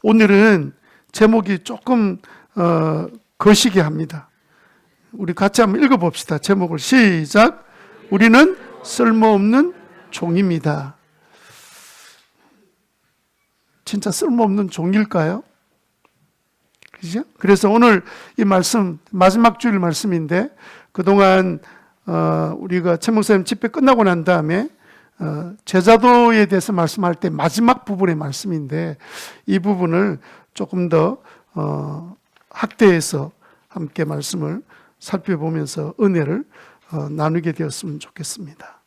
오늘은 제목이 조금 거시기 합니다. 우리 같이 한번 읽어봅시다. 제목을 시작. 우리는 쓸모없는 종입니다. 진짜 쓸모없는 종일까요? 그죠? 그래서 오늘 이 말씀, 마지막 주일 말씀인데, 그동안 우리가 최 목사님 집회 끝나고 난 다음에 제자도에 대해서 말씀할 때 마지막 부분의 말씀인데, 이 부분을 조금 더 학대해서 함께 말씀을 살펴보면서 은혜를 나누게 되었으면 좋겠습니다.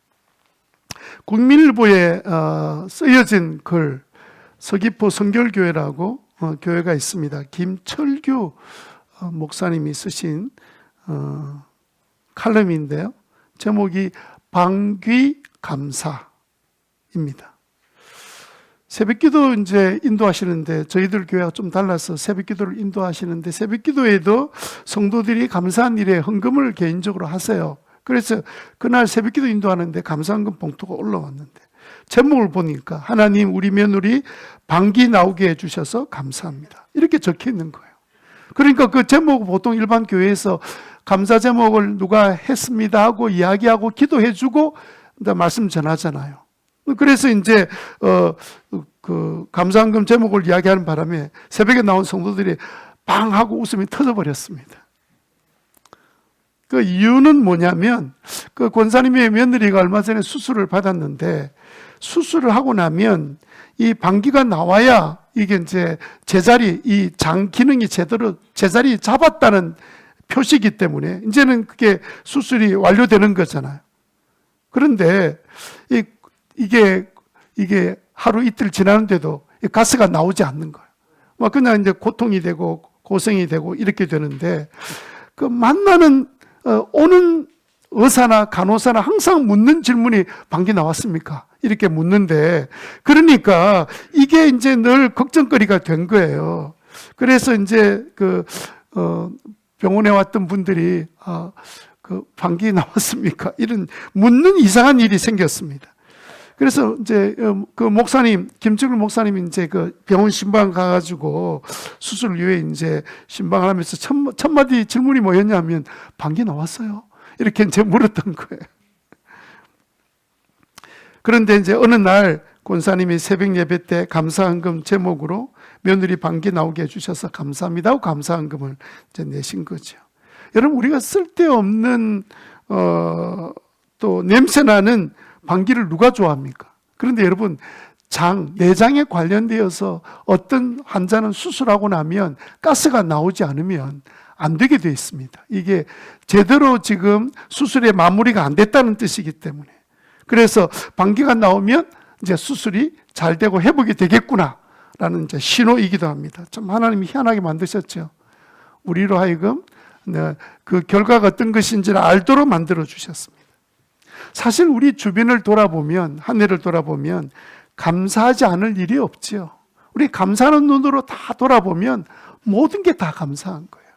국민일보에 쓰여진 글, 서귀포 성결교회라고 교회가 있습니다. 김철규 목사님이 쓰신 칼럼인데요. 제목이 방귀감사입니다. 새벽기도 이제 인도하시는데, 저희들 교회가 좀 달라서 새벽기도를 인도하시는데, 새벽기도에도 성도들이 감사한 일에 헌금을 개인적으로 하세요. 그래서 그날 새벽기도 인도하는데 감사헌금 봉투가 올라왔는데, 제목을 보니까 하나님 우리 며느리 방귀 나오게 해주셔서 감사합니다, 이렇게 적혀 있는 거예요. 그러니까 그 제목을 보통 일반 교회에서 감사 제목을 누가 했습니다 하고 이야기하고 기도해주고 말씀 전하잖아요. 그래서 이제 그 감사헌금 제목을 이야기하는 바람에 새벽에 나온 성도들이 빵 하고 웃음이 터져버렸습니다. 그 이유는 뭐냐면, 그 권사님의 며느리가 얼마 전에 수술을 받았는데, 수술을 하고 나면 이 방귀가 나와야 이게 이제 제자리, 이 장 기능이 제대로 제자리 잡았다는 표시이기 때문에 이제는 그게 수술이 완료되는 거잖아요. 그런데 이게 하루 이틀 지나는데도 가스가 나오지 않는 거예요. 막 그냥 이제 고통이 되고 고생이 되고 이렇게 되는데, 그 만나는 오는 의사나 간호사나 항상 묻는 질문이 방귀 나왔습니까? 이렇게 묻는데, 그러니까 이게 이제 늘 걱정거리가 된 거예요. 그래서 이제 병원에 왔던 분들이 그 방귀 나왔습니까? 이런 묻는 이상한 일이 생겼습니다. 그래서 이제 그 목사님, 김철규 목사님이 이제 그 병원 신방 가가지고 수술 후에 이제 신방을 하면서 첫 마디 질문이 뭐였냐면, 방귀 나왔어요? 이렇게 이제 물었던 거예요. 그런데 이제 어느 날 권사님이 새벽 예배 때 감사헌금 제목으로 며느리 방귀 나오게 해주셔서 감사합니다 하고 감사헌금을 이제 내신 거죠. 여러분, 우리가 쓸데없는 또 냄새나는 방귀를 누가 좋아합니까? 그런데 여러분, 내장에 관련되어서 어떤 환자는 수술하고 나면 가스가 나오지 않으면 안 되게 되어 있습니다. 이게 제대로 지금 수술의 마무리가 안 됐다는 뜻이기 때문에. 그래서 방귀가 나오면 이제 수술이 잘 되고 회복이 되겠구나라는 이제 신호이기도 합니다. 참 하나님이 희한하게 만드셨죠. 우리로 하여금 그 결과가 어떤 것인지를 알도록 만들어 주셨습니다. 사실 우리 주변을 돌아보면, 한 해를 돌아보면 감사하지 않을 일이 없죠. 우리 감사하는 눈으로 다 돌아보면 모든 게 다 감사한 거예요.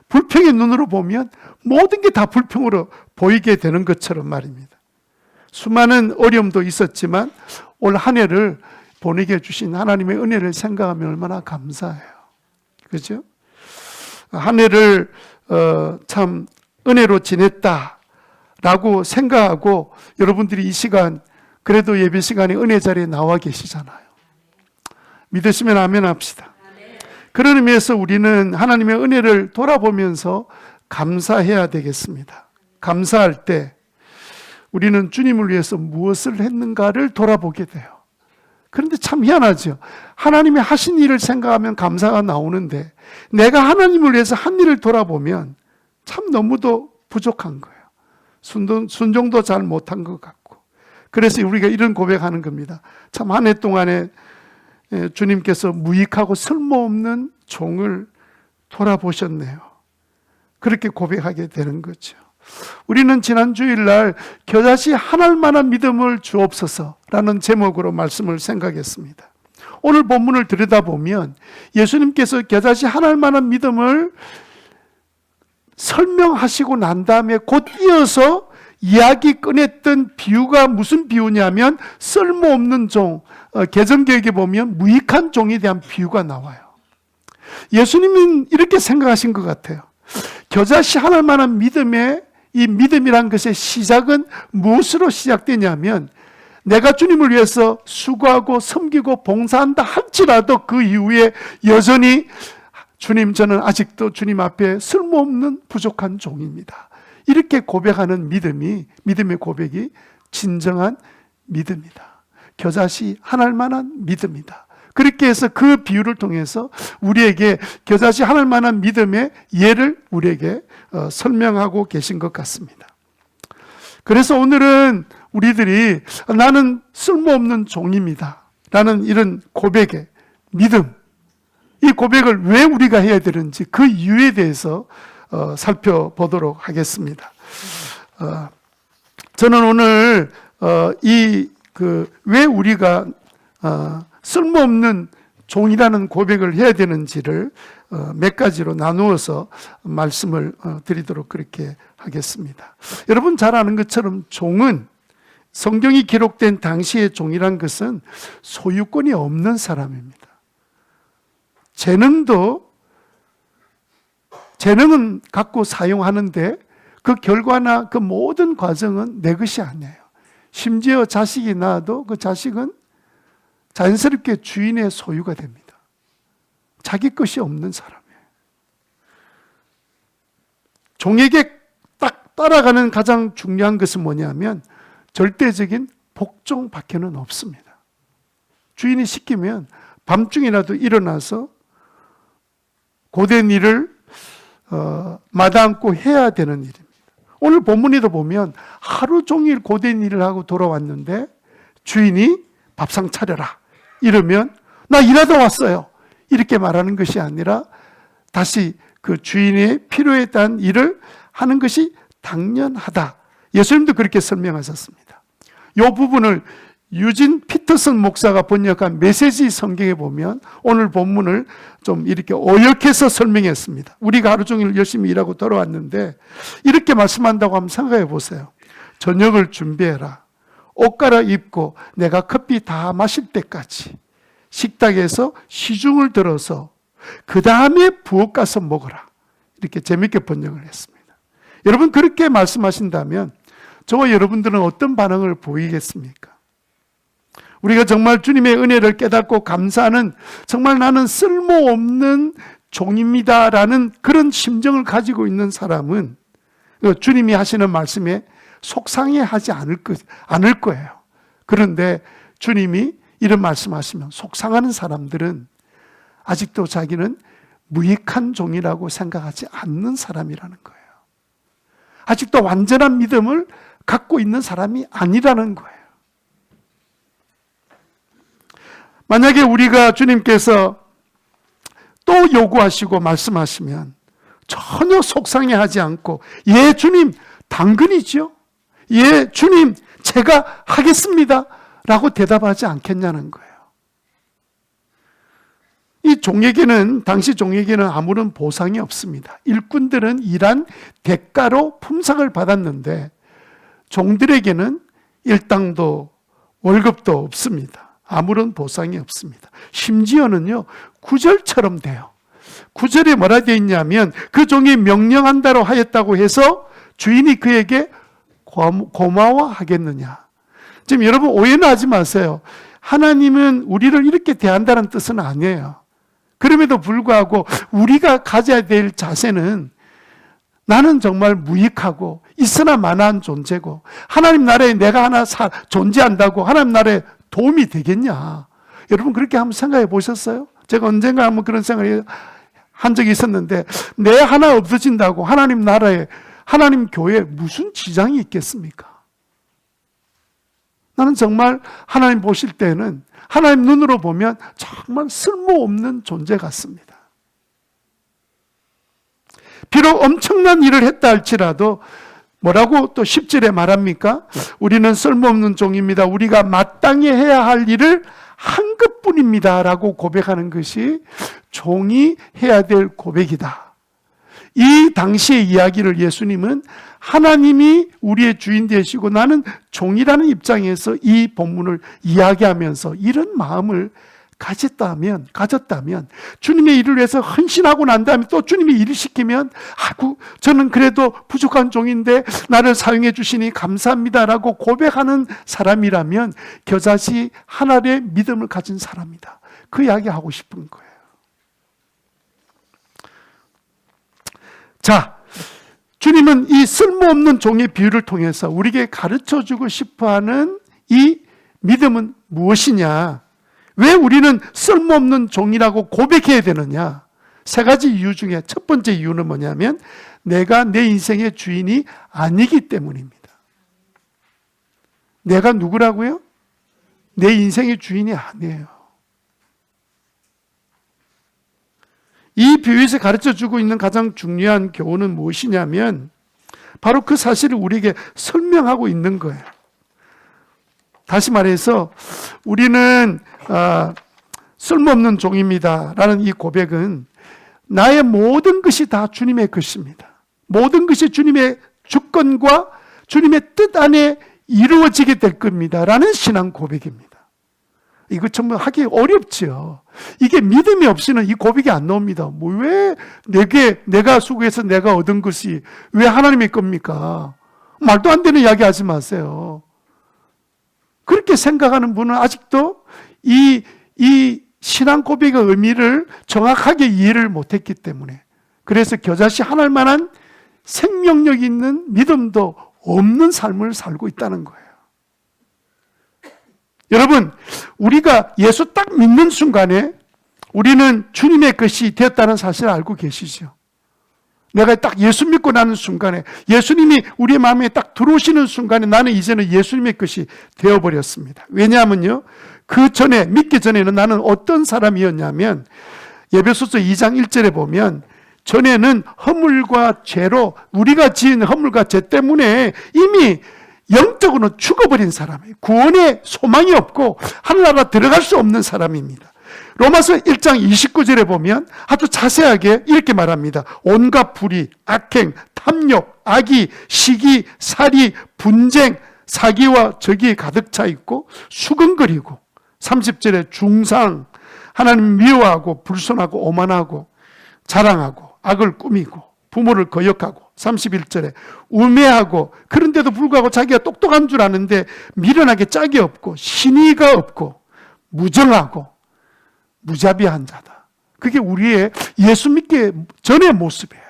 불평의 눈으로 보면 모든 게 다 불평으로 보이게 되는 것처럼 말입니다. 수많은 어려움도 있었지만 올 한 해를 보내게 해주신 하나님의 은혜를 생각하면 얼마나 감사해요. 그렇죠? 한 해를 참 은혜로 지냈다라고 생각하고, 여러분들이 이 시간 그래도 예배 시간에 은혜 자리에 나와 계시잖아요. 믿으시면 아멘 합시다. 그런 의미에서 우리는 하나님의 은혜를 돌아보면서 감사해야 되겠습니다. 감사할 때 우리는 주님을 위해서 무엇을 했는가를 돌아보게 돼요. 그런데 참 희한하죠. 하나님이 하신 일을 생각하면 감사가 나오는데, 내가 하나님을 위해서 한 일을 돌아보면 참 너무도 부족한 거예요. 순종도 잘 못한 것 같고. 그래서 우리가 이런 고백하는 겁니다. 참 한 해 동안에 주님께서 무익하고 쓸모없는 종을 돌아보셨네요. 그렇게 고백하게 되는 거죠. 우리는 지난 주일날 겨자씨 한 알만한 믿음을 주옵소서라는 제목으로 말씀을 생각했습니다. 오늘 본문을 들여다보면 예수님께서 겨자씨 한 알만한 믿음을 설명하시고 난 다음에 곧 이어서 이야기 꺼냈던 비유가 무슨 비유냐면, 쓸모없는 종, 개정개혁에 보면 무익한 종에 대한 비유가 나와요. 예수님은 이렇게 생각하신 것 같아요. 겨자씨 하나할 만한 믿음의 이 믿음이란 것의 시작은 무엇으로 시작되냐면 내가 주님을 위해서 수고하고 섬기고 봉사한다 할지라도 그 이후에 여전히 주님, 저는 아직도 주님 앞에 쓸모없는 부족한 종입니다. 이렇게 고백하는 믿음의 고백이 진정한 믿음이다. 겨자씨 하나할 만한 믿음이다. 그렇게 해서 그 비유를 통해서 우리에게 겨자씨 하나할 만한 믿음의 예를 우리에게 설명하고 계신 것 같습니다. 그래서 오늘은 우리들이 나는 쓸모없는 종입니다 라는 이런 고백의 믿음, 이 고백을 왜 우리가 해야 되는지 그 이유에 대해서 살펴보도록 하겠습니다. 저는 오늘 왜 우리가 쓸모없는 종이라는 고백을 해야 되는지를 몇 가지로 나누어서 말씀을 드리도록 그렇게 하겠습니다. 여러분 잘 아는 것처럼 종은, 성경이 기록된 당시의 종이란 것은 소유권이 없는 사람입니다. 재능은 갖고 사용하는데 그 결과나 그 모든 과정은 내 것이 아니에요. 심지어 자식이 낳아도 그 자식은 자연스럽게 주인의 소유가 됩니다. 자기 것이 없는 사람이에요. 종에게 딱 따라가는 가장 중요한 것은 뭐냐면 절대적인 복종밖에는 없습니다. 주인이 시키면 밤중이라도 일어나서 고된 일을 마다않고 해야 되는 일입니다. 오늘 본문에도 보면 하루 종일 고된 일을 하고 돌아왔는데 주인이 밥상 차려라 이러면 나 일하다 왔어요 이렇게 말하는 것이 아니라 다시 그 주인의 필요에 따른 일을 하는 것이 당연하다. 예수님도 그렇게 설명하셨습니다. 이 부분을 유진 피터슨 목사가 번역한 메시지 성경에 보면 오늘 본문을 좀 이렇게 어역해서 설명했습니다. 우리가 하루 종일 열심히 일하고 돌아왔는데 이렇게 말씀한다고 한번 생각해 보세요. 저녁을 준비해라. 옷 갈아입고 내가 커피 다 마실 때까지 식탁에서 시중을 들어서 그 다음에 부엌 가서 먹어라. 이렇게 재밌게 번역을 했습니다. 여러분 그렇게 말씀하신다면 저와 여러분들은 어떤 반응을 보이겠습니까? 우리가 정말 주님의 은혜를 깨닫고 감사하는, 정말 나는 쓸모없는 종입니다라는 그런 심정을 가지고 있는 사람은 주님이 하시는 말씀에 속상해하지 않을 거예요. 그런데 주님이 이런 말씀하시면 속상하는 사람들은 아직도 자기는 무익한 종이라고 생각하지 않는 사람이라는 거예요. 아직도 완전한 믿음을 갖고 있는 사람이 아니라는 거예요. 만약에 우리가 주님께서 또 요구하시고 말씀하시면 전혀 속상해하지 않고 예 주님 당근이죠. 예 주님 제가 하겠습니다 라고 대답하지 않겠냐는 거예요. 이 종에게는, 당시 종에게는 아무런 보상이 없습니다. 일꾼들은 일한 대가로 품삯을 받았는데 종들에게는 일당도 월급도 없습니다. 아무런 보상이 없습니다. 심지어는요 9절처럼 돼요. 9절에 뭐라 되어 있냐면 그 종이 명령한다로 하였다고 해서 주인이 그에게 고마워하겠느냐. 지금 여러분 오해는 하지 마세요. 하나님은 우리를 이렇게 대한다는 뜻은 아니에요. 그럼에도 불구하고 우리가 가져야 될 자세는 나는 정말 무익하고 있으나 마나한 존재고 하나님 나라에 내가 하나 존재한다고 하나님 나라에 도움이 되겠냐. 여러분 그렇게 한번 생각해 보셨어요? 제가 언젠가 한번 그런 생각을 한 적이 있었는데 내 하나 없어진다고 하나님 나라에, 하나님 교회에 무슨 지장이 있겠습니까? 나는 정말 하나님 보실 때는, 하나님 눈으로 보면 정말 쓸모없는 존재 같습니다. 비록 엄청난 일을 했다 할지라도 뭐라고 또 10절에 말합니까? 우리는 쓸모없는 종입니다. 우리가 마땅히 해야 할 일을 한 것뿐입니다 라고 고백하는 것이 종이 해야 될 고백이다. 이 당시의 이야기를 예수님은 하나님이 우리의 주인 되시고 나는 종이라는 입장에서 이 본문을 이야기하면서 이런 마음을 가졌다면 주님의 일을 위해서 헌신하고 난 다음에 또 주님이 일을 시키면 아이고 저는 그래도 부족한 종인데 나를 사용해 주시니 감사합니다라고 고백하는 사람이라면 겨자씨 하나의 믿음을 가진 사람이다. 그 이야기 하고 싶은 거예요. 자, 주님은 이 쓸모없는 종의 비유를 통해서 우리에게 가르쳐주고 싶어하는 이 믿음은 무엇이냐? 왜 우리는 쓸모없는 종이라고 고백해야 되느냐? 세 가지 이유 중에 첫 번째 이유는 뭐냐면 내가 내 인생의 주인이 아니기 때문입니다. 내가 누구라고요? 내 인생의 주인이 아니에요. 이 비유에서 가르쳐주고 있는 가장 중요한 교훈은 무엇이냐면 바로 그 사실을 우리에게 설명하고 있는 거예요. 다시 말해서 우리는 쓸모없는 종입니다 라는 이 고백은 나의 모든 것이 다 주님의 것입니다. 모든 것이 주님의 주권과 주님의 뜻 안에 이루어지게 될 겁니다 라는 신앙 고백입니다. 이거 정말 하기 어렵죠. 이게 믿음이 없이는 이 고백이 안 나옵니다. 왜 내가 수고해서 내가 얻은 것이 왜 하나님의 겁니까? 말도 안 되는 이야기 하지 마세요. 그렇게 생각하는 분은 아직도 이 신앙 고백의 의미를 정확하게 이해를 못했기 때문에 그래서 겨자씨 하나일 만한 생명력 있는 믿음도 없는 삶을 살고 있다는 거예요. 여러분, 우리가 예수 딱 믿는 순간에 우리는 주님의 것이 되었다는 사실을 알고 계시죠? 내가 딱 예수 믿고 나는 순간에 예수님이 우리의 마음에 딱 들어오시는 순간에 나는 이제는 예수님의 것이 되어버렸습니다. 왜냐하면요, 그 전에 믿기 전에는 나는 어떤 사람이었냐면 에베소서 2장 1절에 보면 전에는 허물과 죄로 우리가 지은 허물과 죄 때문에 이미 영적으로 죽어버린 사람이에요. 구원의 소망이 없고 하늘나라 들어갈 수 없는 사람입니다. 로마서 1장 29절에 보면 아주 자세하게 이렇게 말합니다. 온갖 불의, 악행, 탐욕, 악의, 시기, 살이, 분쟁, 사기와 적이 가득 차 있고 수근거리고 30절에 중상, 하나님 미워하고 불손하고 오만하고 자랑하고 악을 꾸미고 부모를 거역하고 31절에 우매하고 그런데도 불구하고 자기가 똑똑한 줄 아는데 미련하게 짝이 없고 신의가 없고 무정하고 무자비한 자다. 그게 우리의 예수 믿기 전의 모습이에요.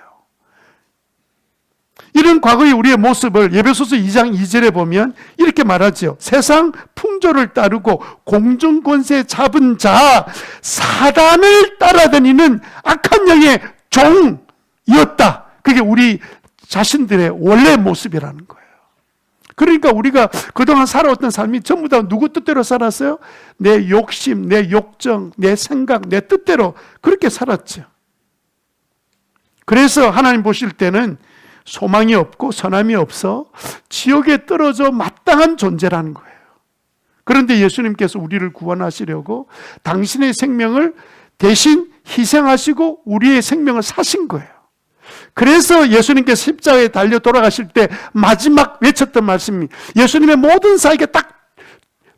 이런 과거의 우리의 모습을 에베소서 2장 2절에 보면 이렇게 말하죠. 세상 풍조를 따르고 공중권세 잡은 자 사단을 따라다니는 악한 영의 종이었다. 그게 우리 자신들의 원래 모습이라는 거예요. 그러니까 우리가 그동안 살아왔던 삶이 전부 다 누구 뜻대로 살았어요? 내 욕심, 내 욕정, 내 생각, 내 뜻대로 그렇게 살았죠. 그래서 하나님 보실 때는 소망이 없고 선함이 없어 지옥에 떨어져 마땅한 존재라는 거예요. 그런데 예수님께서 우리를 구원하시려고 당신의 생명을 대신 희생하시고 우리의 생명을 사신 거예요. 그래서 예수님께서 십자가에 달려 돌아가실 때 마지막 외쳤던 말씀이 예수님의 모든 사역에 딱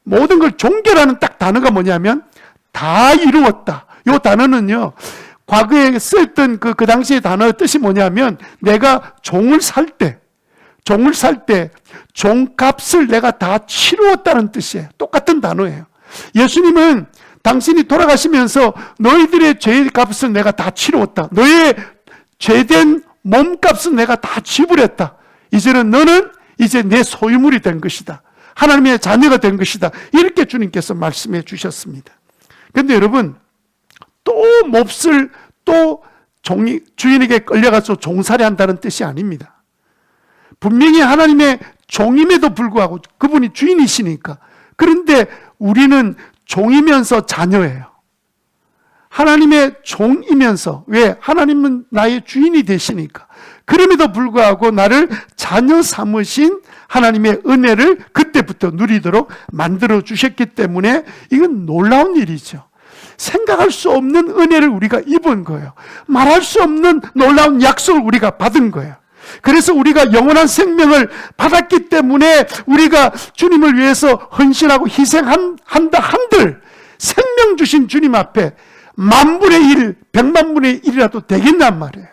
모든 걸 종결하는 딱 단어가 뭐냐면 다 이루었다. 이 단어는요, 과거에 쓰였던 그 당시의 단어의 뜻이 뭐냐면 내가 종을 살 때 종값을 내가 다 치루었다는 뜻이에요. 똑같은 단어예요. 예수님은 당신이 돌아가시면서 너희들의 죄의 값을 내가 다 치루었다. 너의 죄된 몸값은 내가 다 지불했다. 이제는 너는 이제 내 소유물이 된 것이다. 하나님의 자녀가 된 것이다. 이렇게 주님께서 말씀해 주셨습니다. 그런데 여러분, 또 몹쓸 또 주인에게 끌려가서 종살이 한다는 뜻이 아닙니다. 분명히 하나님의 종임에도 불구하고 그분이 주인이시니까. 그런데 우리는 종이면서 자녀예요. 하나님의 종이면서, 왜? 하나님은 나의 주인이 되시니까. 그럼에도 불구하고 나를 자녀 삼으신 하나님의 은혜를 그때부터 누리도록 만들어 주셨기 때문에 이건 놀라운 일이죠. 생각할 수 없는 은혜를 우리가 입은 거예요. 말할 수 없는 놀라운 약속을 우리가 받은 거예요. 그래서 우리가 영원한 생명을 받았기 때문에 우리가 주님을 위해서 헌신하고 희생한다 한들 생명 주신 주님 앞에 10,000분의 1, 1,000,000분의 1이라도 되겠단 말이에요.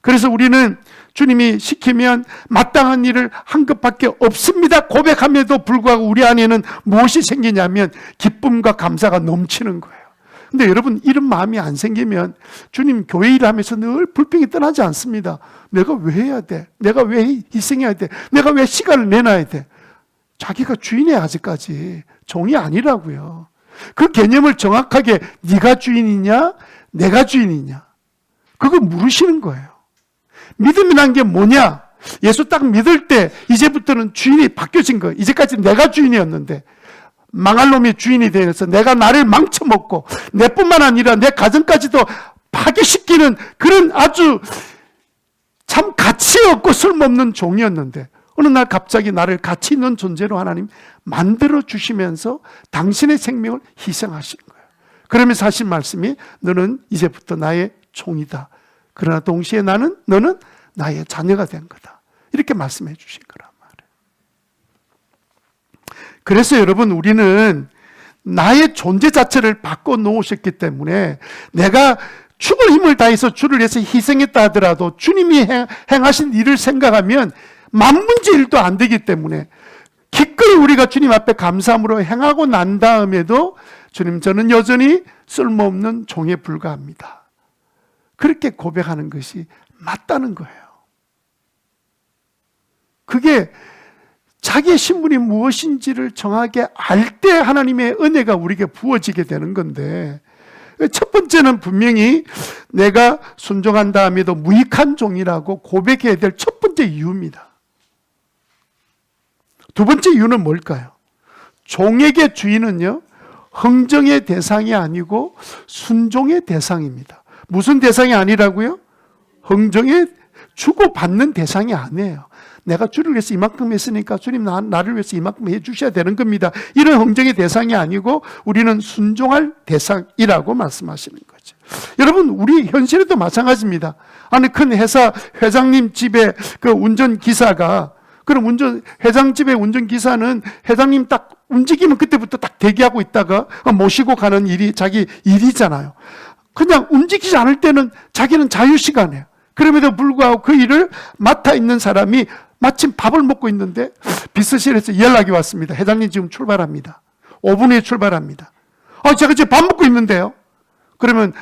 그래서 우리는 주님이 시키면 마땅한 일을 한 것밖에 없습니다 고백함에도 불구하고 우리 안에는 무엇이 생기냐면 기쁨과 감사가 넘치는 거예요. 근데 여러분, 이런 마음이 안 생기면 주님 교회 일하면서 늘 불평이 떠나지 않습니다. 내가 왜 해야 돼? 내가 왜 희생해야 돼? 내가 왜 시간을 내놔야 돼? 자기가 주인이야. 아직까지 종이 아니라고요. 그 개념을 정확하게 네가 주인이냐 내가 주인이냐 그거 물으시는 거예요. 믿음이란 게 뭐냐? 예수 딱 믿을 때 이제부터는 주인이 바뀌어진 거예요. 이제까지 내가 주인이었는데 망할 놈이 주인이 되어서 내가 나를 망쳐먹고 내뿐만 아니라 내 가정까지도 파괴시키는 그런 아주 참 가치 없고 쓸모없는 종이었는데 어느 날 갑자기 나를 가치 있는 존재로 하나님 만들어 주시면서 당신의 생명을 희생하신 거예요. 그러면서 하신 말씀이 너는 이제부터 나의 종이다. 그러나 동시에 너는 나의 자녀가 된 거다. 이렇게 말씀해 주신 거란 말이에요. 그래서 여러분, 우리는 나의 존재 자체를 바꿔 놓으셨기 때문에 내가 죽을 힘을 다해서 주를 위해서 희생했다 하더라도 주님이 행하신 일을 생각하면 만문제일도 안 되기 때문에 기꺼이 우리가 주님 앞에 감사함으로 행하고 난 다음에도 주님, 저는 여전히 쓸모없는 종에 불과합니다. 그렇게 고백하는 것이 맞다는 거예요. 그게 자기의 신분이 무엇인지를 정확하게 알 때 하나님의 은혜가 우리에게 부어지게 되는 건데, 첫 번째는 분명히 내가 순종한 다음에도 무익한 종이라고 고백해야 될 첫 번째 이유입니다. 두 번째 이유는 뭘까요? 종에게 주인은요, 흥정의 대상이 아니고 순종의 대상입니다. 무슨 대상이 아니라고요? 흥정의 주고받는 대상이 아니에요. 내가 주를 위해서 이만큼 했으니까 주님 나를 위해서 이만큼 해주셔야 되는 겁니다. 이런 흥정의 대상이 아니고 우리는 순종할 대상이라고 말씀하시는 거죠. 여러분, 우리 현실에도 마찬가지입니다. 아니, 큰 회사 회장님 집에 그 운전기사가, 그럼 회장집의 운전기사는 회장님 딱 움직이면 그때부터 딱 대기하고 있다가 모시고 가는 일이 자기 일이잖아요. 그냥 움직이지 않을 때는 자기는 자유시간이에요. 그럼에도 불구하고 그 일을 맡아 있는 사람이 마침 밥을 먹고 있는데 비서실에서 연락이 왔습니다. 회장님 지금 출발합니다. 5분 후에 출발합니다. 제가 지금 밥 먹고 있는데요. 그러면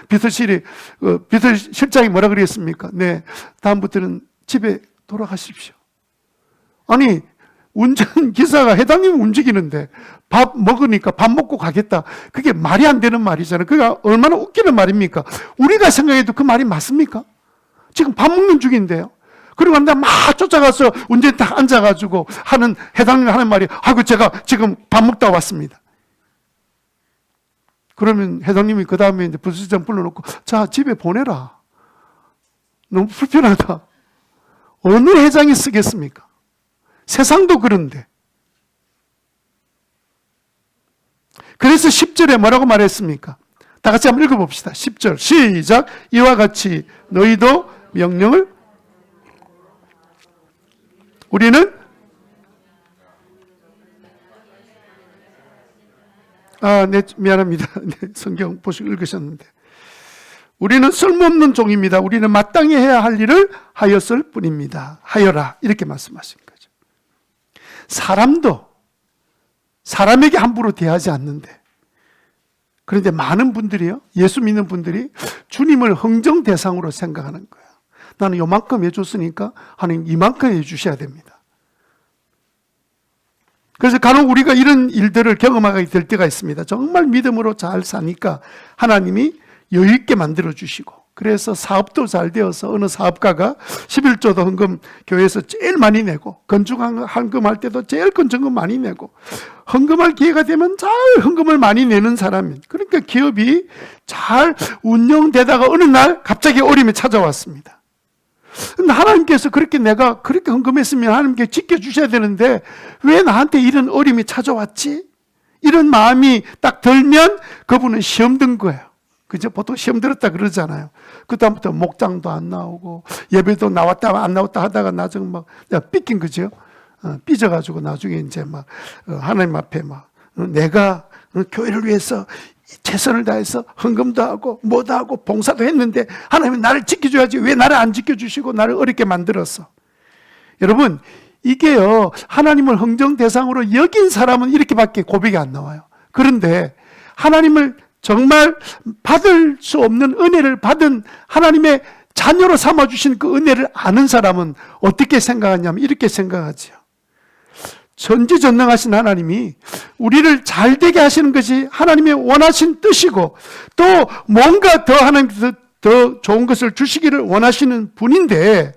비서실장이 뭐라 그랬습니까? 네, 다음부터는 집에 돌아가십시오. 아니, 운전기사가 회장님 움직이는데 밥 먹으니까 밥 먹고 가겠다. 그게 말이 안 되는 말이잖아요. 그게 얼마나 웃기는 말입니까? 우리가 생각해도 그 말이 맞습니까? 지금 밥 먹는 중인데요. 그리고 막 쫓아가서 운전대 딱 앉아가지고 회장님 하는 말이, 제가 지금 밥 먹다 왔습니다. 그러면 회장님이 그 다음에 이제 부수장 불러놓고, 자, 집에 보내라. 너무 불편하다. 어느 회장이 쓰겠습니까? 세상도 그런데. 그래서 10절에 뭐라고 말했습니까? 다 같이 한번 읽어봅시다. 10절 시작. 이와 같이 너희도 명령을, 우리는 네, 미안합니다. 네, 성경 보시고 읽으셨는데, 우리는 쓸모없는 종입니다. 우리는 마땅히 해야 할 일을 하였을 뿐입니다. 하여라, 이렇게 말씀하신 거죠. 사람에게 함부로 대하지 않는데, 그런데 많은 분들이요, 예수 믿는 분들이 주님을 흥정 대상으로 생각하는 거예요. 나는 요만큼 해줬으니까 하나님 이만큼 해주셔야 됩니다. 그래서 간혹 우리가 이런 일들을 경험하게 될 때가 있습니다. 정말 믿음으로 잘 사니까 하나님이 여유 있게 만들어 주시고, 그래서 사업도 잘 되어서 어느 사업가가 11조도 헌금 교회에서 제일 많이 내고, 헌금할 때도 제일 건전금 많이 내고, 헌금할 기회가 되면 잘 헌금을 많이 내는 사람이, 그러니까 기업이 잘 운영되다가 어느 날 갑자기 어려움이 찾아왔습니다. 근데 하나님께서 내가 그렇게 헌금했으면 하나님께 지켜주셔야 되는데 왜 나한테 이런 어려움이 찾아왔지? 이런 마음이 딱 들면 그분은 시험 든 거예요. 그죠? 보통 시험 들었다 그러잖아요. 그다음부터 목장도 안 나오고 예배도 나왔다 안 나왔다 하다가 나중에 막 삐낀 거죠. 삐져가지고 나중에 이제 막 하나님 앞에 막 내가 교회를 위해서 최선을 다해서 헌금도 하고 뭐도 하고 봉사도 했는데 하나님은 나를 지켜줘야지 왜 나를 안 지켜주시고 나를 어렵게 만들었어. 여러분, 이게요, 하나님을 흥정 대상으로 여긴 사람은 이렇게밖에 고백이 안 나와요. 그런데 하나님을 정말 받을 수 없는 은혜를 받은 하나님의 자녀로 삼아주신 그 은혜를 아는 사람은 어떻게 생각하냐면 이렇게 생각하지요. 전지전능하신 하나님이 우리를 잘되게 하시는 것이 하나님의 원하신 뜻이고 또 뭔가 더 하나님께서 더 좋은 것을 주시기를 원하시는 분인데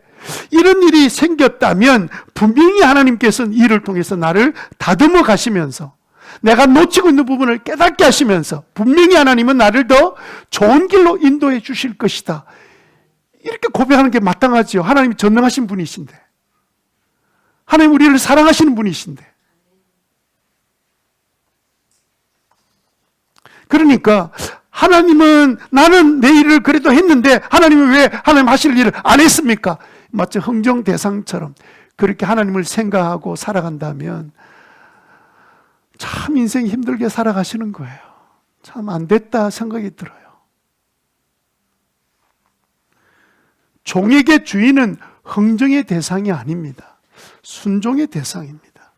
이런 일이 생겼다면 분명히 하나님께서는 이를 통해서 나를 다듬어 가시면서 내가 놓치고 있는 부분을 깨닫게 하시면서 분명히 하나님은 나를 더 좋은 길로 인도해 주실 것이다. 이렇게 고백하는 게 마땅하지요. 하나님이 전능하신 분이신데. 하나님 우리를 사랑하시는 분이신데. 그러니까 하나님은 나는 내 일을 그래도 했는데 하나님은 왜 하나님 하실 일을 안 했습니까? 마치 흥정 대상처럼 그렇게 하나님을 생각하고 살아간다면 참 인생이 힘들게 살아가시는 거예요. 참 안 됐다 생각이 들어요. 종에게 주인은 흥정의 대상이 아닙니다. 순종의 대상입니다.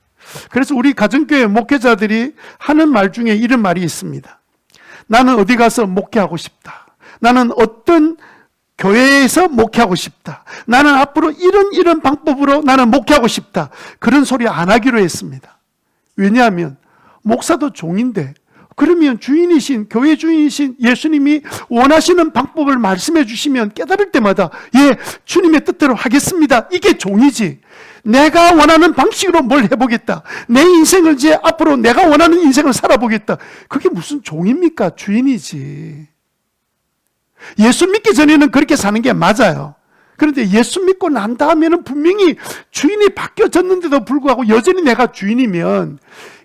그래서 우리 가정교회 목회자들이 하는 말 중에 이런 말이 있습니다. 나는 어디 가서 목회하고 싶다. 나는 어떤 교회에서 목회하고 싶다. 나는 앞으로 이런 방법으로 나는 목회하고 싶다. 그런 소리 안 하기로 했습니다. 왜냐하면 목사도 종인데 그러면 주인이신 교회 주인이신 예수님이 원하시는 방법을 말씀해 주시면 깨달을 때마다 예, 주님의 뜻대로 하겠습니다. 이게 종이지. 내가 원하는 방식으로 뭘 해보겠다. 내 인생을 이제 앞으로 내가 원하는 인생을 살아보겠다. 그게 무슨 종입니까? 주인이지. 예수 믿기 전에는 그렇게 사는 게 맞아요. 그런데 예수 믿고 난 다음에는 분명히 주인이 바뀌어졌는데도 불구하고 여전히 내가 주인이면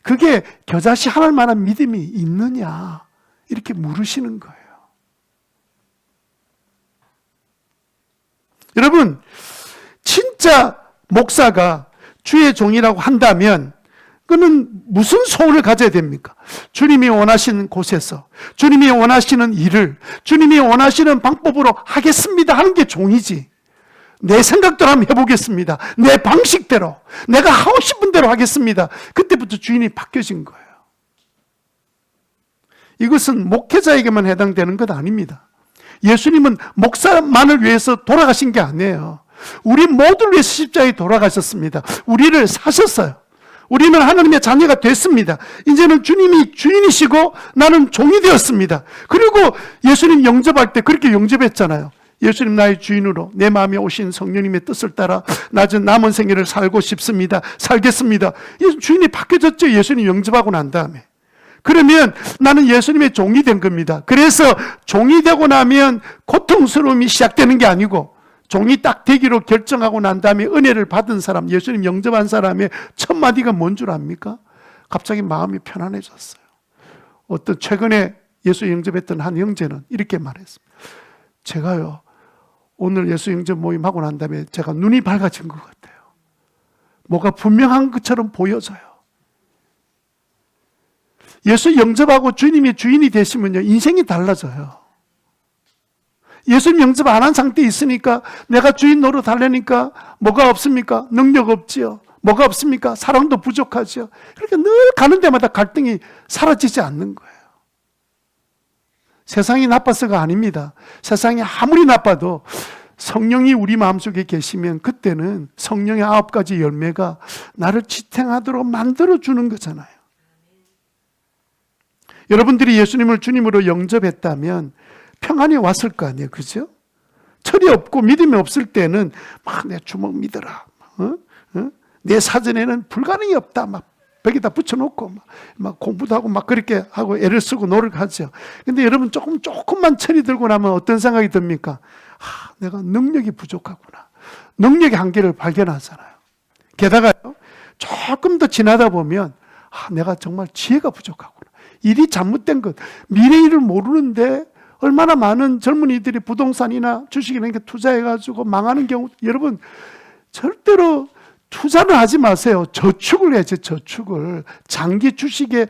그게 겨자씨 하나 만한 믿음이 있느냐 이렇게 물으시는 거예요. 여러분, 진짜 목사가 주의 종이라고 한다면 그는 무슨 소원을 가져야 됩니까? 주님이 원하시는 곳에서 주님이 원하시는 일을 주님이 원하시는 방법으로 하겠습니다 하는 게 종이지. 내 생각대로 한번 해보겠습니다. 내 방식대로 내가 하고 싶은 대로 하겠습니다. 그때부터 주인이 바뀌어진 거예요. 이것은 목회자에게만 해당되는 것 아닙니다. 예수님은 목사만을 위해서 돌아가신 게 아니에요. 우리 모두를 위해서 십자가에 돌아가셨습니다. 우리를 사셨어요. 우리는 하나님의 자녀가 됐습니다. 이제는 주님이 주인이시고 나는 종이 되었습니다. 그리고 예수님 영접할 때 그렇게 영접했잖아요. 예수님 나의 주인으로 내 마음에 오신 성령님의 뜻을 따라 낮은 남은 생애를 살고 싶습니다. 살겠습니다. 주인이 바뀌어졌죠. 예수님 영접하고 난 다음에. 그러면 나는 예수님의 종이 된 겁니다. 그래서 종이 되고 나면 고통스러움이 시작되는 게 아니고 종이 딱 되기로 결정하고 난 다음에 은혜를 받은 사람, 예수님 영접한 사람의 첫 마디가 뭔 줄 압니까? 갑자기 마음이 편안해졌어요. 어떤 최근에 예수 영접했던 한 형제는 이렇게 말했습니다. 제가요 오늘 예수 영접 모임하고 난 다음에 제가 눈이 밝아진 것 같아요. 뭐가 분명한 것처럼 보여져요. 예수 영접하고 주님이 주인이 되시면요 인생이 달라져요. 예수님 영접 안 한 상태에 있으니까 내가 주인 노릇 하려니까 뭐가 없습니까? 능력 없지요. 뭐가 없습니까? 사랑도 부족하죠. 그러니까 늘 가는 데마다 갈등이 사라지지 않는 거예요. 세상이 나빠서가 아닙니다. 세상이 아무리 나빠도 성령이 우리 마음속에 계시면 그때는 성령의 9가지 열매가 나를 지탱하도록 만들어주는 거잖아요. 여러분들이 예수님을 주님으로 영접했다면 평안이 왔을 거 아니에요. 그죠? 철이 없고 믿음이 없을 때는 막 내 주먹 믿어라. 내 사전에는 불가능이 없다. 막 벽에다 붙여놓고 막 공부도 하고 막 그렇게 하고 애를 쓰고 노력하죠. 근데 여러분 조금만 철이 들고 나면 어떤 생각이 듭니까? 내가 능력이 부족하구나. 능력의 한계를 발견하잖아요. 게다가요, 조금 더 지나다 보면 내가 정말 지혜가 부족하구나. 일이 잘못된 것, 미래 일을 모르는데 얼마나 많은 젊은이들이 부동산이나 주식이나 이렇게 투자해가지고 망하는 경우, 여러분 절대로 투자는 하지 마세요. 저축을 해야죠. 저축을. 장기 주식에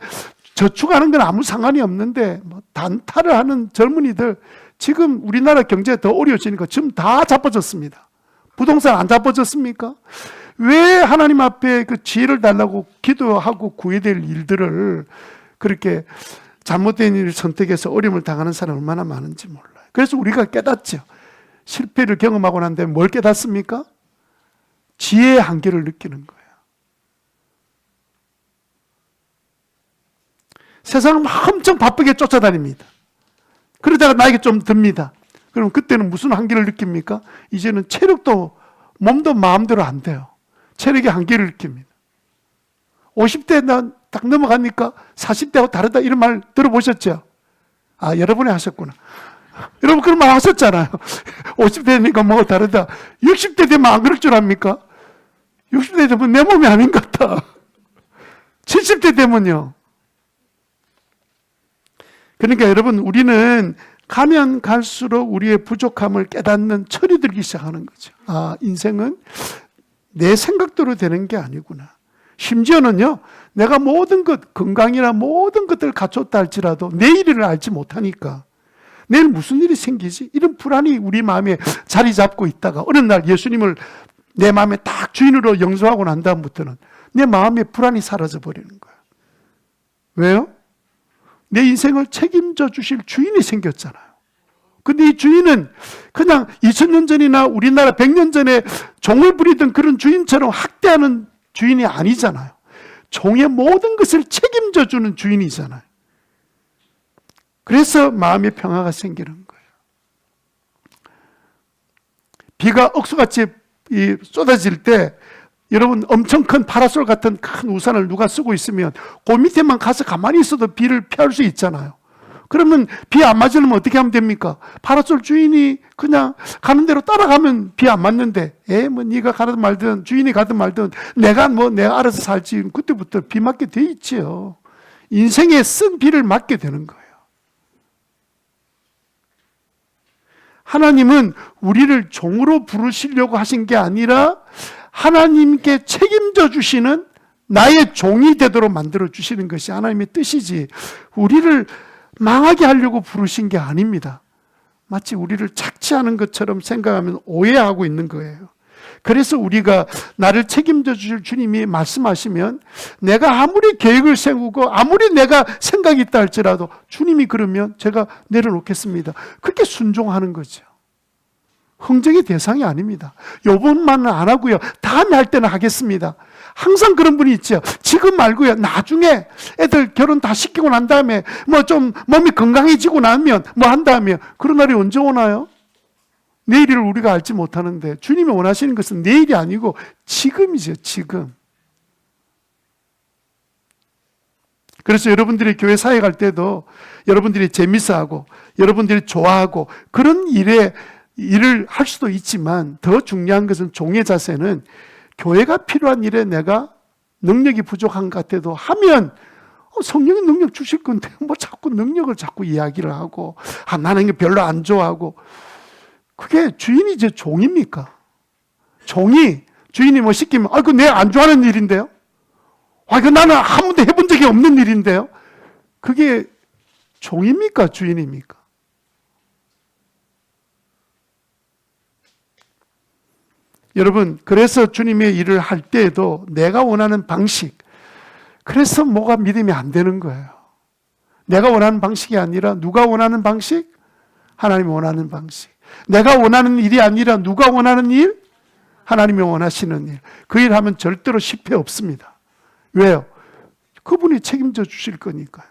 저축하는 건 아무 상관이 없는데 뭐 단타를 하는 젊은이들 지금 우리나라 경제 더 어려워지니까 지금 다 자빠졌습니다. 부동산 안 자빠졌습니까? 왜 하나님 앞에 그 지혜를 달라고 기도하고 구해야 될 일들을 그렇게 잘못된 일을 선택해서 어려움을 당하는 사람이 얼마나 많은지 몰라요. 그래서 우리가 깨닫죠. 실패를 경험하고 난 다음에 뭘 깨닫습니까? 지혜의 한계를 느끼는 거예요. 세상은 엄청 바쁘게 쫓아다닙니다. 그러다가 나에게 좀 듭니다. 그럼 그때는 무슨 한계를 느낍니까? 이제는 체력도 몸도 마음대로 안 돼요. 체력의 한계를 느낍니다. 50대 난 딱 넘어가니까 40대하고 다르다 이런 말 들어보셨죠? 아, 여러분이 하셨구나. 여러분 그런 말 하셨잖아요. 50대 되니까 뭐가 다르다. 60대 되면 안 그럴 줄 압니까? 60대 되면 내 몸이 아닌 것 같아. 70대 되면요. 그러니까 여러분 우리는 가면 갈수록 우리의 부족함을 깨닫는 철이 들기 시작하는 거죠. 아, 인생은 내 생각대로 되는 게 아니구나. 심지어는요, 내가 모든 것, 건강이나 모든 것들을 갖췄다 할지라도 내일을 알지 못하니까 내일 무슨 일이 생기지? 이런 불안이 우리 마음에 자리 잡고 있다가 어느 날 예수님을 내 마음에 딱 주인으로 영접하고 난 다음부터는 내 마음의 불안이 사라져 버리는 거야. 왜요? 내 인생을 책임져 주실 주인이 생겼잖아요. 근데 이 주인은 그냥 2000년 전이나 우리나라 100년 전에 종을 부리던 그런 주인처럼 학대하는 주인이 아니잖아요. 종의 모든 것을 책임져 주는 주인이잖아요. 그래서 마음의 평화가 생기는 거예요. 비가 억수같이 쏟아질 때 여러분 엄청 큰 파라솔 같은 큰 우산을 누가 쓰고 있으면 그 밑에만 가서 가만히 있어도 비를 피할 수 있잖아요. 그러면 비 안 맞으려면 어떻게 하면 됩니까? 파라솔 주인이 그냥 가는 대로 따라가면 비 안 맞는데 뭐 네가 가든 말든 주인이 가든 말든 내가 알아서 살지. 그때부터 비 맞게 돼 있지요. 인생에 쓴 비를 맞게 되는 거예요. 하나님은 우리를 종으로 부르시려고 하신 게 아니라 하나님께 책임져 주시는 나의 종이 되도록 만들어 주시는 것이 하나님의 뜻이지 우리를 망하게 하려고 부르신 게 아닙니다. 마치 우리를 착취하는 것처럼 생각하면 오해하고 있는 거예요. 그래서 우리가 나를 책임져 주실 주님이 말씀하시면 내가 아무리 계획을 세우고 아무리 내가 생각이 있다 할지라도 주님이 그러면 제가 내려놓겠습니다. 그렇게 순종하는 거죠. 흥정의 대상이 아닙니다. 요번만은 안 하고요. 다음에 할 때는 하겠습니다. 항상 그런 분이 있죠. 지금 말고요. 나중에 애들 결혼 다 시키고 난 다음에 뭐 좀 몸이 건강해지고 나면 뭐 한 다음에 그런 날이 언제 오나요? 내일을 우리가 알지 못하는데 주님이 원하시는 것은 내일이 아니고 지금이죠. 지금. 그래서 여러분들이 교회 사회 갈 때도 여러분들이 재밌어하고 여러분들이 좋아하고 그런 일을 할 수도 있지만 더 중요한 것은 종의 자세는 교회가 필요한 일에 내가 능력이 부족한 것 같아도 하면 성령이 능력 주실 건데 뭐 자꾸 능력을 자꾸 이야기를 하고 나는 이게 별로 안 좋아하고 그게 주인이 제 종입니까? 종이 주인이 뭐 시키면 그거 내가 안 좋아하는 일인데요? 이거 나는 한 번도 해본 적이 없는 일인데요? 그게 종입니까? 주인입니까? 여러분, 그래서 주님의 일을 할 때에도 내가 원하는 방식, 그래서 뭐가 믿음이 안 되는 거예요. 내가 원하는 방식이 아니라 누가 원하는 방식? 하나님이 원하는 방식. 내가 원하는 일이 아니라 누가 원하는 일? 하나님이 원하시는 일. 그 일 하면 절대로 실패 없습니다. 왜요? 그분이 책임져 주실 거니까요.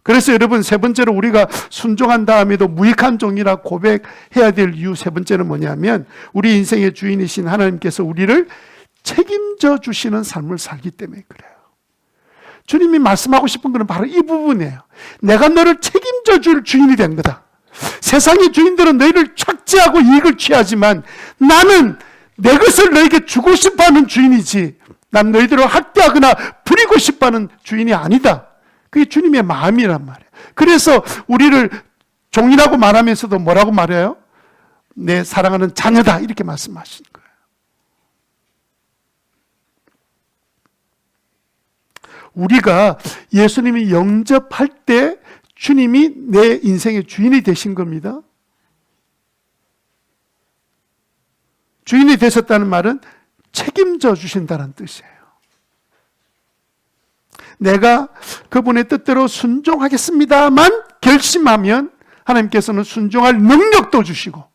그래서 여러분 세 번째로 우리가 순종한 다음에도 무익한 종이라 고백해야 될 이유 세 번째는 뭐냐면 우리 인생의 주인이신 하나님께서 우리를 책임져 주시는 삶을 살기 때문에 그래요. 주님이 말씀하고 싶은 것은 바로 이 부분이에요. 내가 너를 책임져 줄 주인이 된 거다. 세상의 주인들은 너희를 착취하고 이익을 취하지만 나는 내 것을 너에게 주고 싶어하는 주인이지 난 너희들을 학대하거나 부리고 싶어하는 주인이 아니다. 그게 주님의 마음이란 말이에요. 그래서 우리를 종이라고 말하면서도 뭐라고 말해요? 내 사랑하는 자녀다 이렇게 말씀하신 거예요. 우리가 예수님이 영접할 때 주님이 내 인생의 주인이 되신 겁니다. 주인이 되셨다는 말은 책임져 주신다는 뜻이에요. 내가 그분의 뜻대로 순종하겠습니다만 결심하면 하나님께서는 순종할 능력도 주시고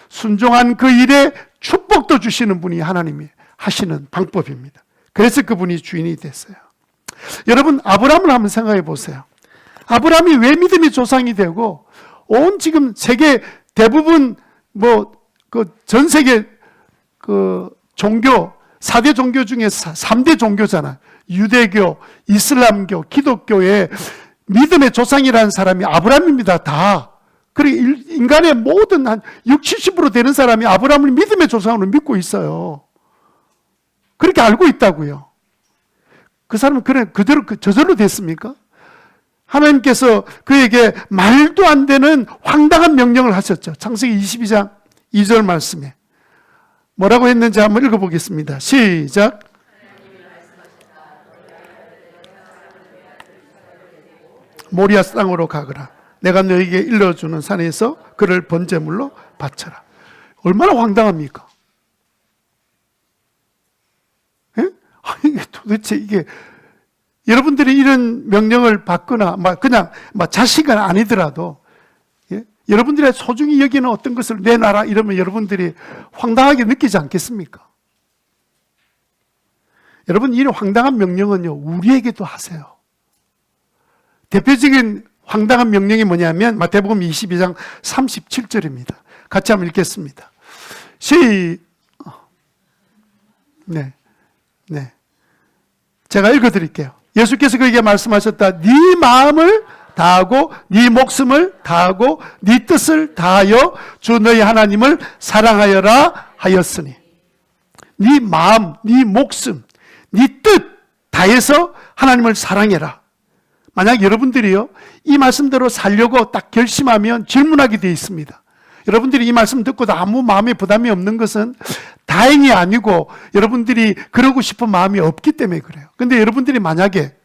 순종한 그 일에 축복도 주시는 분이 하나님이 하시는 방법입니다. 그래서 그분이 주인이 됐어요. 여러분, 아브라함을 한번 생각해 보세요. 아브라함이 왜 믿음의 조상이 되고 온 지금 세계 대부분 전 세계 종교 4대 종교 중에 3대 종교잖아. 유대교, 이슬람교, 기독교의 믿음의 조상이라는 사람이 아브라함입니다. 다. 그리고 인간의 모든 한 60, 70% 되는 사람이 아브라함을 믿음의 조상으로 믿고 있어요. 그렇게 알고 있다고요. 그 사람은 그대로 저절로 됐습니까? 하나님께서 그에게 말도 안 되는 황당한 명령을 하셨죠. 창세기 22장 2절 말씀에. 뭐라고 했는지 한번 읽어보겠습니다. 시작. 모리아 땅으로 가거라. 내가 너에게 일러주는 산에서 그를 번제물로 바쳐라. 얼마나 황당합니까? 예? 도대체 이게 여러분들이 이런 명령을 받거나 그냥 자식은 아니더라도 여러분들의 소중히 여기는 어떤 것을 내놔라 이러면 여러분들이 황당하게 느끼지 않겠습니까? 여러분, 이 황당한 명령은요, 우리에게도 하세요. 대표적인 황당한 명령이 뭐냐면 마태복음 22장 37절입니다. 같이 한번 읽겠습니다. 제가 읽어드릴게요. 예수께서 그에게 말씀하셨다. 네 마음을 다하고 네 목숨을 다하고 네 뜻을 다하여 주 너희 하나님을 사랑하여라 하였으니, 네 마음, 네 목숨, 네 뜻 다해서 하나님을 사랑해라. 만약 여러분들이요 이 말씀대로 살려고 딱 결심하면 질문하게 되어 있습니다. 여러분들이 이 말씀 듣고도 아무 마음에 부담이 없는 것은 다행이 아니고 여러분들이 그러고 싶은 마음이 없기 때문에 그래요. 그런데 여러분들이 만약에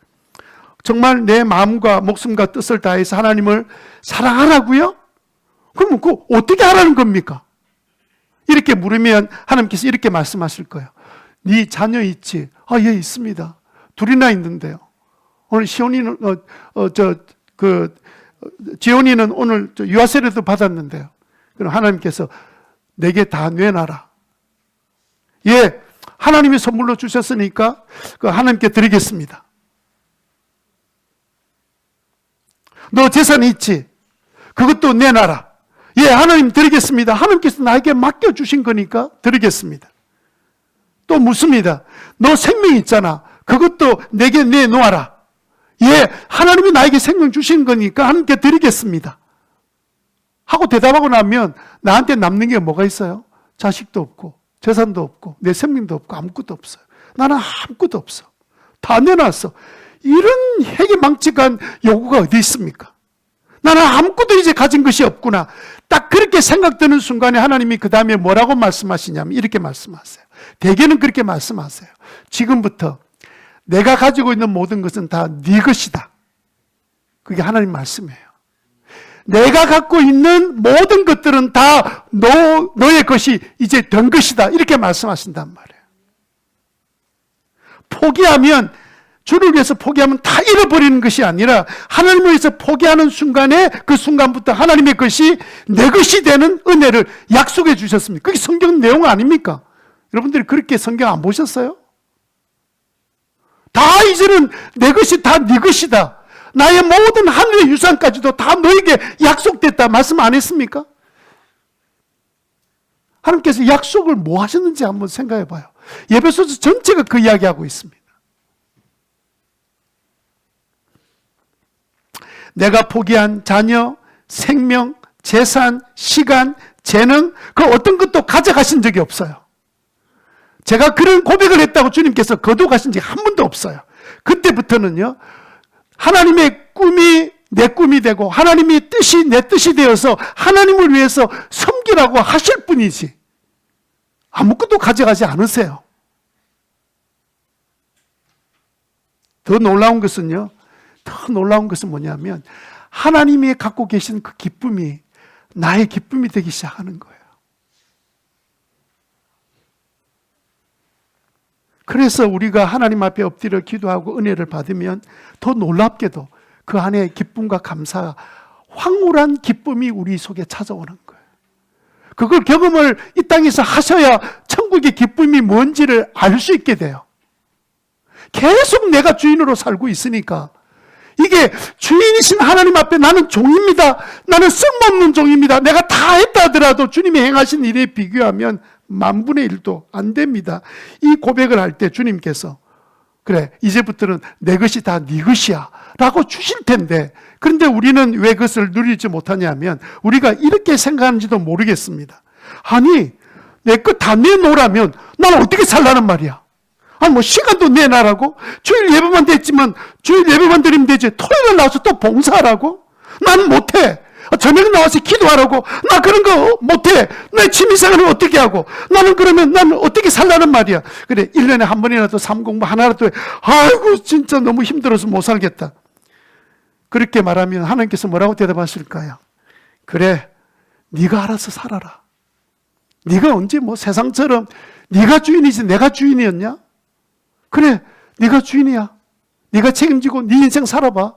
정말 내 마음과 목숨과 뜻을 다해서 하나님을 사랑하라고요? 그러면 그거 어떻게 하라는 겁니까? 이렇게 물으면 하나님께서 이렇게 말씀하실 거예요. 네 자녀 있지? 예, 있습니다. 둘이나 있는데요. 오늘 시온이는 지온이는 오늘 유아세례도 받았는데요. 그럼 하나님께서 내게 다 내놔라. 예, 하나님이 선물로 주셨으니까 그 하나님께 드리겠습니다. 너 재산이 있지? 그것도 내놔라. 예, 하나님 드리겠습니다. 하나님께서 나에게 맡겨주신 거니까 드리겠습니다. 또 묻습니다. 너 생명 있잖아. 그것도 내게 내놓아라. 예, 하나님이 나에게 생명 주신 거니까 하나님께 드리겠습니다. 하고 대답하고 나면 나한테 남는 게 뭐가 있어요? 자식도 없고 재산도 없고 내 생명도 없고 아무것도 없어요. 나는 아무것도 없어. 다 내놨어. 이런 해괴망측한 요구가 어디 있습니까? 나는 아무것도 이제 가진 것이 없구나. 딱 그렇게 생각되는 순간에 하나님이 그 다음에 뭐라고 말씀하시냐면 이렇게 말씀하세요. 대개는 그렇게 말씀하세요. 지금부터 내가 가지고 있는 모든 것은 다 네 것이다. 그게 하나님 말씀이에요. 내가 갖고 있는 모든 것들은 다 너의 것이 이제 된 것이다. 이렇게 말씀하신단 말이에요. 포기하면, 주를 위해서 포기하면 다 잃어버리는 것이 아니라 하나님을 위해서 포기하는 순간에 그 순간부터 하나님의 것이 내 것이 되는 은혜를 약속해 주셨습니다. 그게 성경 내용 아닙니까? 여러분들이 그렇게 성경 안 보셨어요? 다 이제는 내 것이 다 네 것이다. 나의 모든 하늘의 유산까지도 다 너에게 약속됐다. 말씀 안 했습니까? 하나님께서 약속을 뭐 하셨는지 한번 생각해 봐요. 에베소서 전체가 그 이야기하고 있습니다. 내가 포기한 자녀, 생명, 재산, 시간, 재능, 그 어떤 것도 가져가신 적이 없어요. 제가 그런 고백을 했다고 주님께서 거둬가신 적이 한 번도 없어요. 그때부터는요, 하나님의 꿈이 내 꿈이 되고 하나님의 뜻이 내 뜻이 되어서 하나님을 위해서 섬기라고 하실 뿐이지 아무것도 가져가지 않으세요. 더 놀라운 것은요, 더 놀라운 것은 뭐냐면 하나님이 갖고 계신 그 기쁨이 나의 기쁨이 되기 시작하는 거예요. 그래서 우리가 하나님 앞에 엎드려 기도하고 은혜를 받으면 더 놀랍게도 그 안에 기쁨과 감사, 황홀한 기쁨이 우리 속에 찾아오는 거예요. 그걸 경험을 이 땅에서 하셔야 천국의 기쁨이 뭔지를 알 수 있게 돼요. 계속 내가 주인으로 살고 있으니까 이게 주인이신 하나님 앞에 나는 종입니다. 나는 쓸모없는 종입니다. 내가 다 했다 하더라도 주님이 행하신 일에 비교하면 만분의 1도 안 됩니다. 이 고백을 할 때 주님께서 그래 이제부터는 내 것이 다 네 것이야 라고 주실 텐데, 그런데 우리는 왜 그것을 누리지 못하냐면 우리가 이렇게 생각하는지도 모르겠습니다. 아니 내 것 다 내놓으라면 나는 어떻게 살라는 말이야. 아니 뭐 시간도 내놔라고? 주일 예배만 됐지만 주일 예배만 드리면 되지 토요일 나와서 또 봉사하라고? 나는 못해. 저녁에 나와서 기도하라고? 나 그런 거 못해. 내 취미생활을 어떻게 하고? 나는 어떻게 살라는 말이야. 그래 1년에 한 번이라도 삼공부 하나라도 해. 아이고 진짜 너무 힘들어서 못 살겠다. 그렇게 말하면 하나님께서 뭐라고 대답하실까요? 그래 네가 알아서 살아라. 네가 언제 뭐 세상처럼 네가 주인이지 내가 주인이었냐? 그래 네가 주인이야. 네가 책임지고 네 인생 살아봐.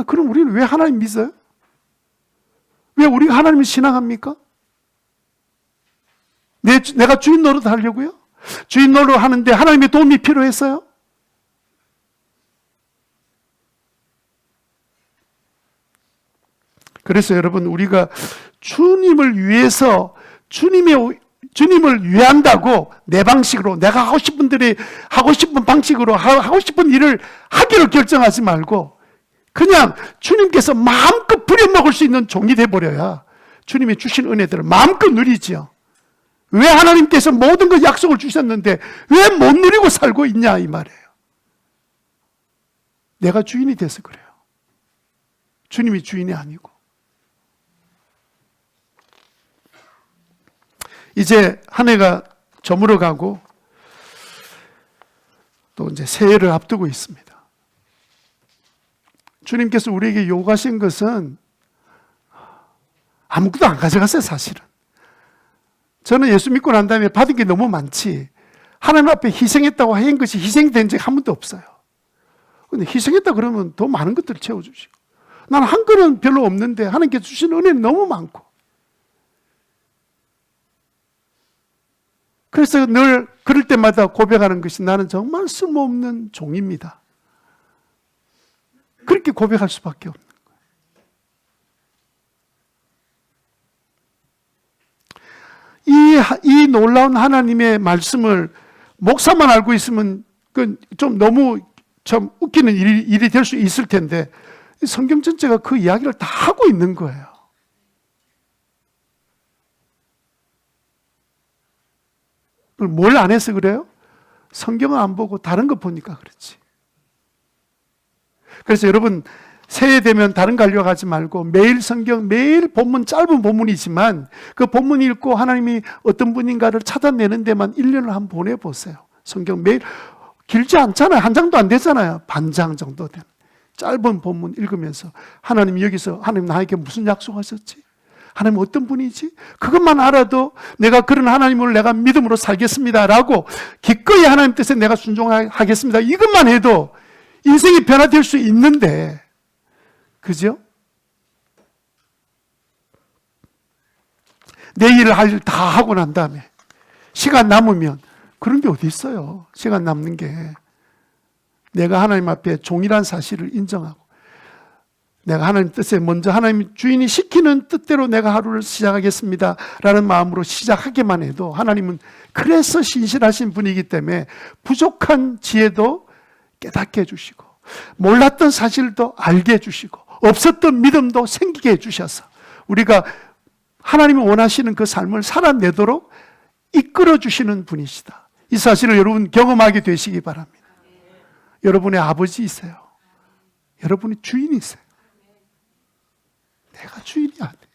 그럼 우리는 왜 하나님 믿어요? 왜 우리가 하나님을 신앙합니까? 내가 주인 노릇 하려고요? 주인 노릇 하는데 하나님의 도움이 필요했어요? 그래서 여러분 우리가 주님을 위해서 주님을 위한다고 내 방식으로 내가 하고 싶은 방식으로 하고 싶은 일을 하기로 결정하지 말고 그냥 주님께서 마음껏 부려먹을 수 있는 종이 돼버려야 주님이 주신 은혜들을 마음껏 누리지요. 왜 하나님께서 모든 것 약속을 주셨는데 왜 못 누리고 살고 있냐 이 말이에요. 내가 주인이 돼서 그래요. 주님이 주인이 아니고. 이제 한 해가 저물어가고 또 이제 새해를 앞두고 있습니다. 주님께서 우리에게 요구하신 것은 아무것도 안 가져갔어요, 사실은. 저는 예수 믿고 난 다음에 받은 게 너무 많지. 하나님 앞에 희생했다고 한 것이 희생이 된 적이 한 번도 없어요. 근데 희생했다 그러면 더 많은 것들을 채워주시고. 나는 한 건은 별로 없는데 하나님께서 주신 은혜는 너무 많고. 그래서 늘 그럴 때마다 고백하는 것이 나는 정말 쓸모없는 종입니다. 그렇게 고백할 수밖에 없는 거예요. 이 놀라운 하나님의 말씀을 목사만 알고 있으면 좀 너무 좀 웃기는 일이 될 수 있을 텐데 성경 전체가 그 이야기를 다 하고 있는 거예요. 뭘 안 해서 그래요? 성경을 안 보고 다른 거 보니까 그렇지. 그래서 여러분 새해 되면 다른 거 하려고 하지 말고 매일 성경, 매일 본문, 짧은 본문이지만 그 본문 읽고 하나님이 어떤 분인가를 찾아내는 데만 1년을 한번 보내보세요. 성경 매일 길지 않잖아요. 한 장도 안 되잖아요. 반장 정도 되는 짧은 본문 읽으면서 하나님 여기서 하나님 나에게 무슨 약속하셨지? 하나님 어떤 분이지? 그것만 알아도 내가 그런 하나님을 내가 믿음으로 살겠습니다라고 기꺼이 하나님 뜻에 내가 순종하겠습니다. 이것만 해도 인생이 변화될 수 있는데, 그죠? 내 일을 할 일 다 하고 난 다음에 시간 남으면 그런 게 어디 있어요? 시간 남는 게 내가 하나님 앞에 종이란 사실을 인정하고 내가 하나님 뜻에 먼저 하나님 주인이 시키는 뜻대로 내가 하루를 시작하겠습니다 라는 마음으로 시작하기만 해도 하나님은 그래서 신실하신 분이기 때문에 부족한 지혜도 깨닫게 해주시고 몰랐던 사실도 알게 해주시고 없었던 믿음도 생기게 해주셔서 우리가 하나님이 원하시는 그 삶을 살아내도록 이끌어주시는 분이시다. 이 사실을 여러분 경험하게 되시기 바랍니다. 여러분의 아버지이세요. 여러분이 주인이세요. 내가 주인이 아니에요.